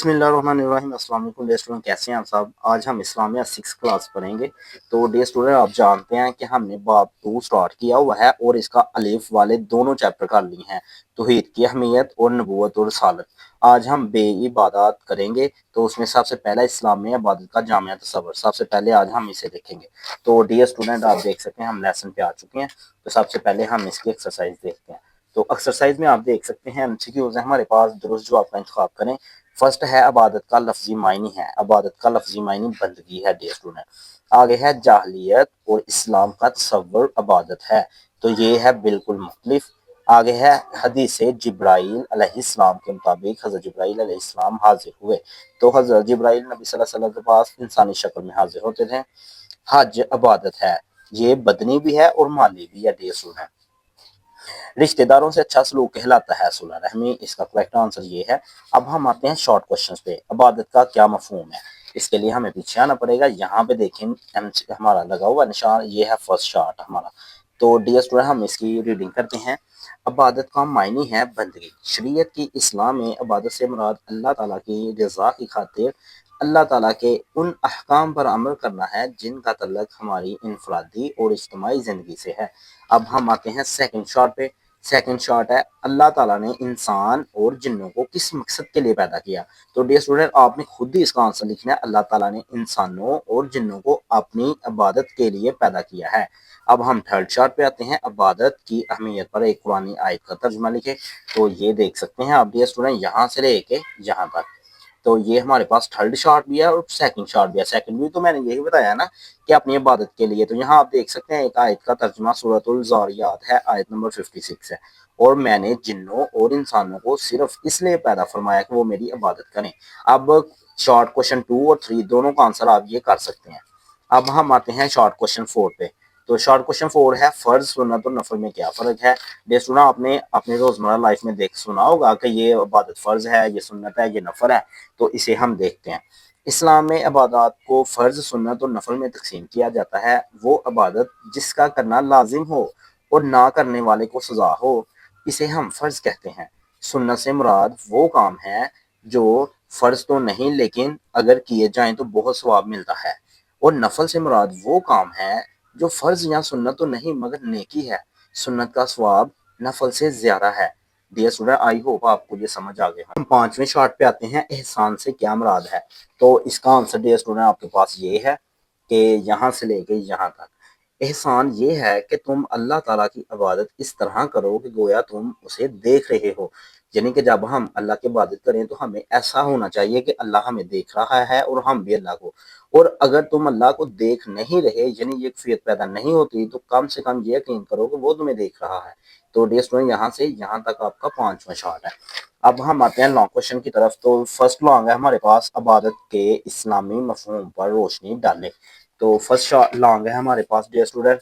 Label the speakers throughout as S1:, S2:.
S1: बिस्मिल्लाहिर्रहमानिर्रहीम। अस्सलाम वालेकुम डियर स्टूडेंट, कैसे हैं आप सब। आज हम इस्लामिया 6 क्लास पढ़ेंगे। तो डियर स्टूडेंट, आप जानते हैं कि हमने बाब 2 स्टार्ट किया हुआ है और इसका अलीफ वाले दोनों चैप्टर कर लिए हैं, तौहीद की अहमियत और नबूवत और रिसालत। आज हम बे इबादत करेंगे। तो उसमें सबसे पहला इस्लामी इबादत का जामिया तसव्वुर, सबसे पहले आज हम इसे देखेंगे। तो डियर स्टूडेंट, आप देख सकते हैं हम लेसन पे आ चुके हैं। तो सबसे पहले हम इसकी एक्सरसाइज देखते हैं। तो एक्सरसाइज में आप देख सकते हैं एमसीक्यूज है हमारे पास, दुरुस्त जवाब का इंतखाब करें। फर्स्ट है इबादत का लफ्जी मायनी है, इबादत का लफ्जी मायनी बंदगी है डियर स्टूडेंट। आगे है जाहलियत और इस्लाम का तसव्वुर इबादत है, तो ये है बिल्कुल मुख्तलिफ। आगे है हदीस जिब्राइल अलैहिस्सलाम के मुताबिक हजरत जिब्राइल अलैहिस्सलाम हाजिर हुए। तो हजरत जिब्राइल नबी सल्लल्लाहु अलैहि वसल्लम के पास इंसानी शक्ल में हाजिर होते थे। हज इबादत है, ये बदनी भी है और माली भी है डियर स्टूडेंट। रिश्तेदारों से अच्छा सलूक कहलाता है सुलह रहमी, इसका करेक्ट आंसर ये है। अब हम आते हैं शॉर्ट क्वेश्चन पे। इबादत का क्या मफहूम है, इसके लिए हमें पीछे आना पड़ेगा। यहाँ पे देखें हमारा लगा हुआ निशान, ये है फर्स्ट शार्ट हमारा। तो डियर स्टूडेंट, हम इसकी रीडिंग करते हैं। इबादत का मायनी है बंदगी। शरीयत की इस्लाम में इबादत से मुराद अल्लाह ताला की रज़ा की खातिर अल्लाह ताला के उन अहकाम पर अमल करना है जिनका तल्लुक हमारी इनफरादी और इज्तिमाई ज़िंदगी से है। अब हम आते हैं सेकंड शॉर्ट पे। सेकंड शॉर्ट है अल्लाह ताला ने इंसान और जिन्नों को किस मकसद के लिए पैदा किया। तो डियर स्टूडेंट, आपने खुद ही इसका आंसर लिखना है। अल्लाह ताला ने इंसानों और जिन्नों को अपनी इबादत के लिए पैदा किया है। अब हम थर्ड शॉर्ट पे आते हैं। इबादत की अहमियत पर एक कुरानी आयत का तर्जुमा लिखे। तो ये देख सकते हैं आप डियर स्टूडेंट, यहाँ से लेके यहाँ तक। तो ये हमारे पास थर्ड शार्ट भी है और सेकंड शार्ट भी है। सेकंड भी तो मैंने यही बताया ना कि अपनी इबादत के लिए। तो यहाँ आप देख सकते हैं एक आयत का तर्जुमा सूरतुल ज़ारियात है, आयत नंबर 56 है। और मैंने जिन्नों और इंसानों को सिर्फ इसलिए पैदा फरमाया कि वो मेरी इबादत करें। अब शॉर्ट क्वेश्चन 2 और 3 दोनों का आंसर आप ये कर सकते हैं। अब हम आते हैं शॉर्ट क्वेश्चन 4 पे। तो शॉर्ट क्वेश्चन 4 है फर्ज सुन्नत और नफल में क्या फ़र्क है। ये सुना आपने अपनी रोज़मर्रा लाइफ में देख सुना होगा कि ये इबादत फ़र्ज है, ये सुन्नत है, ये नफल है। तो इसे हम देखते हैं। इस्लाम में इबादत को फ़र्ज, सुन्नत और नफल में तकसीम किया जाता है। वो इबादत जिसका करना लाजिम हो और ना करने वाले को सज़ा हो, इसे हम फ़र्ज कहते हैं। सुन्नत से मुराद वो काम है जो फ़र्ज तो नहीं लेकिन अगर किए जाएं तो बहुत सवाब मिलता है। और नफल से मुराद वो काम है जो फ़र्ज या सुन्नत तो नहीं मगर नेकी है। सुन्नत का सवाब नफल से ज़्यादा है। डियर स्टूडेंट, आई होप आपको ये समझ आ गया। हम पांचवें शॉर्ट पे आते हैं, एहसान से क्या मुराद है। तो इसका आंसर डियर स्टूडेंट आपके पास ये है कि यहाँ से लेके यहाँ तक एहसान ये है कि तुम अल्लाह ताला की इबादत इस तरह करो कि गोया तुम उसे देख रहे हो। यानी कि जब हम अल्लाह की इबादत करें तो हमें ऐसा होना चाहिए कि अल्लाह हमें देख रहा है और हम भी अल्लाह को। और अगर तुम अल्लाह को देख नहीं रहे, यानी ये कैफियत पैदा नहीं होती, तो कम से कम ये यकीन करो कि वो तुम्हें देख रहा है। तो डियर स्टूडेंट, यहाँ से यहाँ तक आपका पांचवा शॉर्ट है। अब हम आते हैं लॉन्ग क्वेश्चन की तरफ। तो फर्स्ट लॉन्ग है हमारे पास, इबादत के इस्लामी मफहूम पर रोशनी डालें। तो फर्स्ट लॉन्ग है हमारे पास डियर स्टूडेंट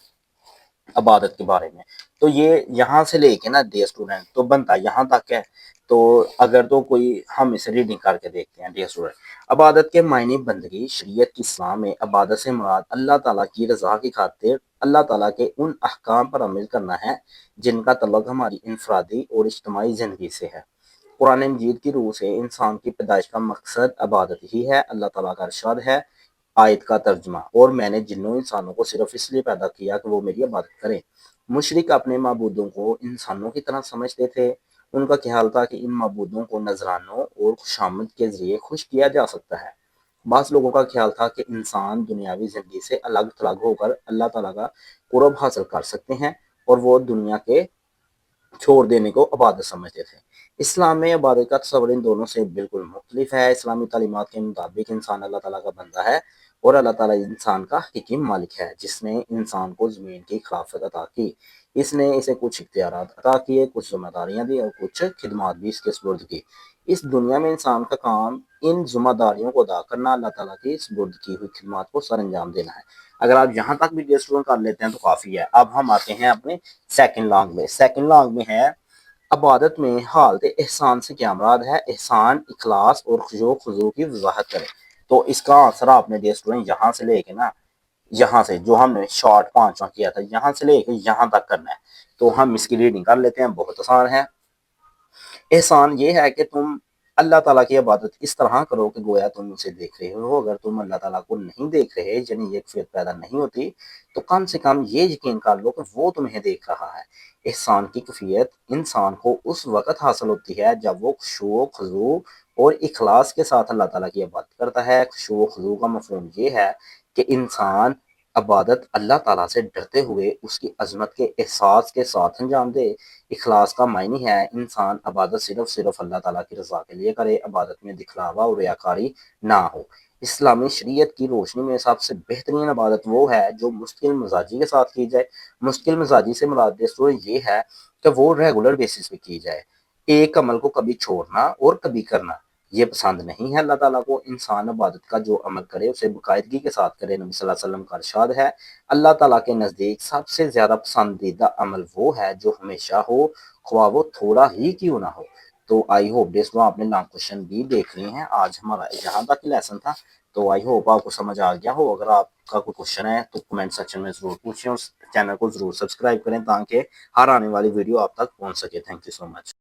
S1: इबादत के बारे में। तो ये यहाँ से लेके ना डियर स्टूडेंट तो बनता यहाँ तक है। तो अगर तो कोई हम इसे रीडिंग करके देखते हैं डियर स्टूडेंट। इबादत के मायने बंदगी। शरीयत की इस्लाम में इबादत से मुराद अल्लाह ताला की रज़ा की खातिर अल्लाह ताला के उन अहकाम पर अमल करना है जिनका तल्लुक हमारी इनफरादी और इज्तिमाई ज़िंदगी से है। कुरान मजीद की रूह से इंसान की पैदाइश का मकसद इबादत ही है। अल्लाह ताला का इरशाद है, आयत का तर्जुमा, और मैंने जिन्नों इंसानों को सिर्फ इसलिए पैदा किया कि वो मेरी इबादत करें। मुशरिक अपने माबूदों को इंसानों की तरह समझते थे। उनका ख्याल था कि इन माबूदों को नजरानों और खुशामद के जरिए खुश किया जा सकता है। बास लोगों का ख्याल था कि इंसान दुनियावी जिंदगी से अलग थलग होकर अल्लाह ताला का कुर्ब हासिल कर सकते हैं और वो दुनिया के छोड़ देने को इबादत समझते थे। इस्लाम में इबादत का तस्वर इन दोनों से बिल्कुल मुख्तलिफ है। इस्लामी तालीमात के मुताबिक इंसान अल्लाह ताला का बंदा है और अल्लाह ताला इंसान का हकीकी मालिक है, जिसने इंसान को ज़मीन की खिलाफत अता की। इसने इसे कुछ इख्तियारात अता किए, कुछ जिम्मेदारियां दी और कुछ खिदमत भी इसके सुपुर्द की। इस दुनिया में इंसान का काम इन जिम्मेदारियों को अदा करना, अल्लाह ताला की सुपुर्द की हुई खिदमत को सर अंजाम देना है। अगर आप यहाँ तक भी डिस्कस कर लेते हैं तो काफ़ी है। अब हम आते हैं अपने सेकंड लॉन्ग में। सेकंड लॉन्ग में है इबादत में हालत एहसान से क्या मुराद है। एहसान इखलास और खुशू खुजू की वजाहत करें। तो इसका आंसर आपने दिया स्टूडेंट, यहाँ से लेके ना यहाँ से जो हमने शॉर्ट पांचवा किया था यहाँ से लेके यहाँ तक करना है। तो हम इसकी रीडिंग कर लेते हैं, बहुत आसान है। एहसान ये है कि तुम اللہ تعالیٰ کی عبادت اس طرح کرو کہ گویا تم اسے دیکھ رہے ہو. اگر تم اللہ تعالیٰ کو نہیں دیکھ رہے یعنی یہ کفیت پیدا نہیں ہوتی تو کم سے کم یہ یقین کر لو کہ وہ تمہیں دیکھ رہا ہے. احسان کی کفیت انسان کو اس وقت حاصل ہوتی ہے جب وہ خشوع و خضوع اور اخلاص کے ساتھ اللہ تعالیٰ کی عبادت کرتا ہے. خشوع و خضوع کا مفہوم یہ ہے کہ انسان عبادت اللہ تعالیٰ سے ڈرتے ہوئے اس کی عظمت کے احساس کے ساتھ انجام دے. اخلاص کا معنی ہے انسان عبادت صرف اللہ تعالیٰ کی رضا کے لیے کرے، عبادت میں دکھلاوا اور ریاکاری نہ ہو. اسلامی شریعت کی روشنی میں سب سے بہترین عبادت وہ ہے جو مستقل مزاجی کے ساتھ کی جائے. مستقل مزاجی سے مراد دوستو یہ ہے کہ وہ ریگولر بیسس پہ کی جائے. ایک عمل کو کبھی چھوڑنا اور کبھی کرنا یہ پسند نہیں ہے اللہ تعالیٰ کو. انسان عبادت کا جو عمل کرے اسے باقاعدگی کے ساتھ کرے. نبی صلی اللہ علیہ وسلم کا ارشاد ہے اللہ تعالیٰ کے نزدیک سب سے زیادہ پسندیدہ عمل وہ ہے جو ہمیشہ ہو خواہ وہ تھوڑا ہی کیوں نہ ہو. تو آئی ہوپ ڈیسٹو آپ نے لانگ کوشچن بھی دیکھ لیے ہیں. آج ہمارا یہاں تک لیسن تھا تو آئی ہوپ آپ کو سمجھ آ گیا ہو. اگر آپ کا کوئی کوشچن ہے تو کمنٹ سیکشن میں ضرور پوچھیں اور چینل کو ضرور سبسکرائب کریں تاکہ ہر آنے والی ویڈیو آپ تک پہنچ سکے. Thank you so much.